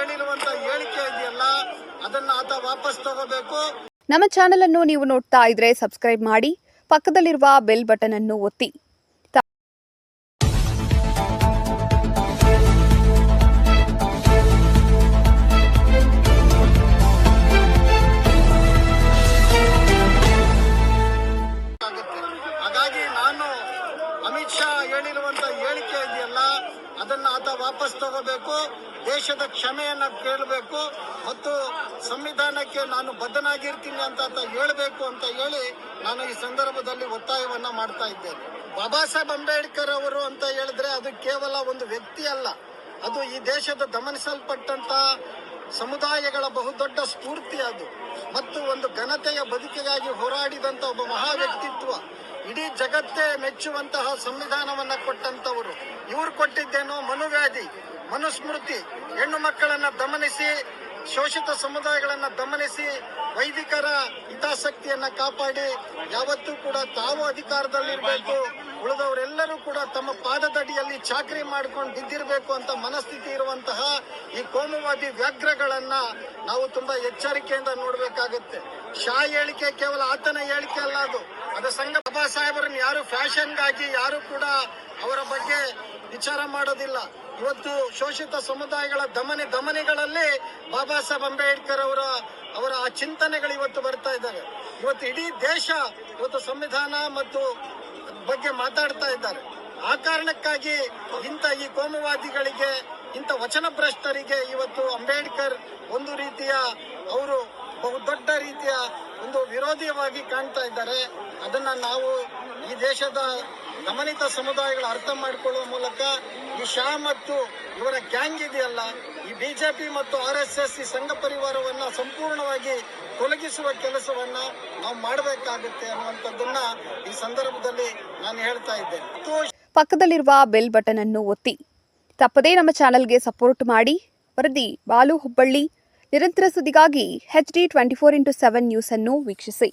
ಹೇಳಿರುವಂತ ಹೇಳಿಕೆ ಇದೆಯಲ್ಲ ಅದನ್ನ ಆತ ವಾಪಸ್ ತಗೋಬೇಕು. ನಮ್ಮ ಚಾನೆಲ್ ಅನ್ನು ನೀವು ನೋಡ್ತಾ ಇದ್ರೆ ಸಬ್ಸ್ಕ್ರೈಬ್ ಮಾಡಿ, ಪಕ್ಕದಲ್ಲಿರುವ ಬೆಲ್ ಬಟನ್ ಅನ್ನು ಒತ್ತಿ. ಹಾಗಾಗಿ ನಾನು ಅಮಿತ್ ಶಾ ಹೇಳಿರುವಂತ ಹೇಳಿಕೆ ಇದೆಯಲ್ಲ ಅದನ್ನ ಆತ ವಾಪಸ್ ತಗೋಬೇಕು, ದೇಶದ ಕ್ಷಮೆಯನ್ನ ಕೇಳಬೇಕು ಮತ್ತು ಸಂವಿಧಾನಕ್ಕೆ ನಾನು ಬದ್ಧನಾಗಿರ್ತೀನಿ ಅಂತ ಹೇಳಬೇಕು ಅಂತ ಹೇಳಿ ನಾನು ಈ ಸಂದರ್ಭದಲ್ಲಿ ಒತ್ತಾಯವನ್ನ ಮಾಡ್ತಾ ಇದ್ದೇನೆ. ಬಾಬಾ ಸಾಹೇಬ್ ಅಂಬೇಡ್ಕರ್ ಅವರು ಅಂತ ಹೇಳಿದ್ರೆ ಅದು ಕೇವಲ ಒಂದು ವ್ಯಕ್ತಿ ಅಲ್ಲ, ಅದು ಈ ದೇಶದ ಗಮನಿಸಲ್ಪಟ್ಟಂತ ಸಮುದಾಯಗಳ ಬಹುದೊಡ್ಡ ಸ್ಫೂರ್ತಿ ಅದು, ಮತ್ತು ಒಂದು ಘನತೆಯ ಬದುಕಿಗಾಗಿ ಹೋರಾಡಿದಂತ ಒಬ್ಬ ಮಹಾ ವ್ಯಕ್ತಿತ್ವ, ಇಡೀ ಜಗತ್ತೇ ಮೆಚ್ಚುವಂತಹ ಸಂವಿಧಾನವನ್ನ ಕೊಟ್ಟಂತವರು. ಇವರು ಕೊಟ್ಟಿದ್ದೇನೋ ಮನುವ್ಯಾಧಿ, ಮನುಸ್ಮೃತಿ, ಹೆಣ್ಣು ಮಕ್ಕಳನ್ನ ದಮನಿಸಿ, ಶೋಷಿತ ಸಮುದಾಯಗಳನ್ನ ದಮನಿಸಿ, ವೈದಿಕರ ಹಿತಾಸಕ್ತಿಯನ್ನ ಕಾಪಾಡಿ ಯಾವತ್ತೂ ಕೂಡ ತಾವು ಅಧಿಕಾರದಲ್ಲಿರಬೇಕು, ಉಳಿದವರೆಲ್ಲರೂ ಕೂಡ ತಮ್ಮ ಪಾದದಡಿಯಲ್ಲಿ ಚಾಕರಿ ಮಾಡ್ಕೊಂಡು ಬಿದ್ದಿರಬೇಕು ಅಂತ ಮನಸ್ಥಿತಿ ಇರುವಂತಹ ಈ ಕೋಮುವಾದಿ ವ್ಯಾಘ್ರಗಳನ್ನ ನಾವು ತುಂಬಾ ಎಚ್ಚರಿಕೆಯಿಂದ ನೋಡ್ಬೇಕಾಗುತ್ತೆ. ಶಾ ಹೇಳಿಕೆ ಕೇವಲ ಆತನ ಹೇಳಿಕೆ ಅಲ್ಲ, ಅದು ಸಂಘ ಬಾಬಾ ಸಾಹೇಬರನ್ನ ಯಾರು ಫ್ಯಾಷನ್ಗಾಗಿ ಯಾರು ಕೂಡ ಅವರ ಬಗ್ಗೆ ವಿಚಾರ ಮಾಡೋದಿಲ್ಲ. ಇವತ್ತು ಶೋಷಿತ ಸಮುದಾಯಗಳ ದಮನಿಗಳಲ್ಲಿ ಬಾಬಾ ಸಾಹೇಬ್ ಅಂಬೇಡ್ಕರ್ ಅವರ ಆ ಚಿಂತನೆಗಳು ಇವತ್ತು ಬರ್ತಾ ಇದ್ದಾವೆ. ಇವತ್ತು ಇಡೀ ದೇಶ ಇವತ್ತು ಸಂವಿಧಾನ ಮತ್ತು ಬಗ್ಗೆ ಮಾತಾಡ್ತಾ ಇದ್ದಾರೆ. ಆ ಕಾರಣಕ್ಕಾಗಿ ಈ ಕೋಮುವಾದಿಗಳಿಗೆ, ಇಂಥ ವಚನಭ್ರಷ್ಟರಿಗೆ ಇವತ್ತು ಅಂಬೇಡ್ಕರ್ ಒಂದು ರೀತಿಯ ಅವರು ಬಹುದೊಡ್ಡ ರೀತಿಯ ಒಂದು ವಿರೋಧಿಯಾಗಿ ಕಾಣ್ತಾ ಇದ್ದಾರೆ. ಅದನ್ನ ನಾವು ಈ ದೇಶದ ಗಮನಿತ ಸಮುದಾಯಗಳು ಅರ್ಥ ಮಾಡಿಕೊಳ್ಳುವ ಮೂಲಕ ಈ ಶಾ ಮತ್ತು ಇವರ ಗ್ಯಾಂಗ್ ಇದೆಯಲ್ಲ, ಈ ಬಿಜೆಪಿ ಮತ್ತು RSS ಈ ಸಂಘ ಪರಿವಾರವನ್ನ ಸಂಪೂರ್ಣವಾಗಿ ತೊಲಗಿಸುವ ಕೆಲಸವನ್ನ ನಾವು ಮಾಡಬೇಕಾಗುತ್ತೆ ಅನ್ನುವಂಥದ್ದನ್ನ ಈ ಸಂದರ್ಭದಲ್ಲಿ ನಾನು ಹೇಳ್ತಾ ಇದ್ದೇನೆ. ಪಕ್ಕದಲ್ಲಿರುವ ಬೆಲ್ ಬಟನ್ ಅನ್ನು ಒತ್ತಿ. ತಪ್ಪದೇ ನಮ್ಮ ಚಾನೆಲ್ಗೆ ಸಪೋರ್ಟ್ ಮಾಡಿ. ವರದಿ ಬಾಲು ಹುಬ್ಬಳ್ಳಿ. ನಿರಂತರ ಸುದ್ದಿಗಾಗಿ HD 24x7 ನ್ಯೂಸ್ ಅನ್ನು ವೀಕ್ಷಿಸಿ.